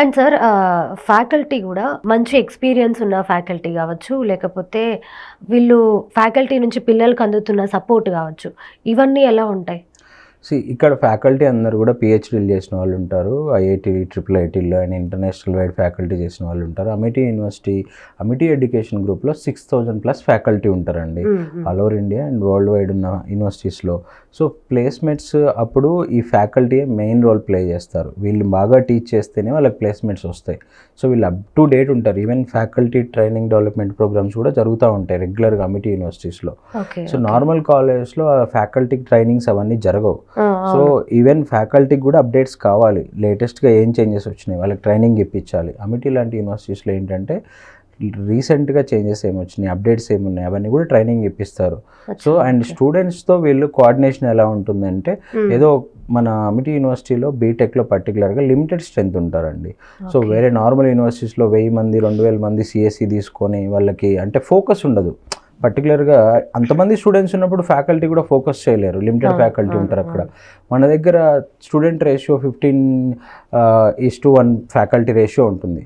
And sir faculty గూడా మంచి experience ఉన్న ఫ్యాకల్టీ గావచ్చు, లేకపోతే వీళ్ళు ఫ్యాకల్టీ నుంచి పిల్లలకి అందుతున్న సపోర్ట్ గావచ్చు. ఇవన్నీ ఎలా ఉంటాయి? ఇక్కడ ఫ్యాకల్టీ అందరూ కూడా పీహెచ్డీలు చేసిన వాళ్ళు ఉంటారు. ఐఐటీ, ట్రిపుల్ ఐటీలో అండ్ ఇంటర్నేషనల్ వైడ్ ఫ్యాకల్టీ చేసిన వాళ్ళు ఉంటారు. అమిటీ యూనివర్సిటీ, అమిటీ ఎడ్యుకేషన్ గ్రూప్లో 6,000+ ఫ్యాకల్టీ ఉంటారండి. All over India and world wide ఉన్న యూనివర్సిటీస్లో. సో ప్లేస్మెంట్స్ అప్పుడు ఈ ఫ్యాకల్టీ మెయిన్ రోల్ ప్లే చేస్తారు. వీళ్ళు బాగా టీచ్ చేస్తేనే వాళ్ళకి ప్లేస్మెంట్స్ వస్తాయి. సో వీళ్ళు అప్ టు డేట్ ఉంటారు. Even faculty training development programmes కూడా జరుగుతూ ఉంటాయి రెగ్యులర్గా అమిటీ యూనివర్సిటీస్లో. సో నార్మల్ కాలేజెస్లో ఫ్యాకల్టీకి ట్రైనింగ్స్ అవన్నీ జరగవు. సో ఈవెన్ ఫ్యాకల్టీకి కూడా అప్డేట్స్ కావాలి, లేటెస్ట్గా ఏం చేంజెస్ వచ్చినాయి వాళ్ళకి ట్రైనింగ్ ఇప్పించాలి. అమిటీ లాంటి యూనివర్సిటీస్లో ఏంటంటే రీసెంట్గా చేంజెస్ ఏమొచ్చినాయి, అప్డేట్స్ ఏమున్నాయి అవన్నీ కూడా ట్రైనింగ్ ఇప్పిస్తారు. సో అండ్ స్టూడెంట్స్తో వీళ్ళు కోఆర్డినేషన్ ఎలా ఉంటుందంటే, ఏదో మన అమిటీ యూనివర్సిటీలో బీటెక్లో పర్టికులర్గా లిమిటెడ్ స్ట్రెంత్ ఉంటారండి. సో వేరే నార్మల్ యూనివర్సిటీస్లో 1000 మంది 2000 మంది సిఎస్సి తీసుకొని వాళ్ళకి అంటే ఫోకస్ ఉండదు. పర్టికులర్గా అంతమంది స్టూడెంట్స్ ఉన్నప్పుడు ఫ్యాకల్టీ కూడా ఫోకస్ చేయలేరు, లిమిటెడ్ ఫ్యాకల్టీ ఉంటారు అక్కడ. మన దగ్గర స్టూడెంట్ రేషియో 15:1 ఫ్యాకల్టీ రేషియో ఉంటుంది.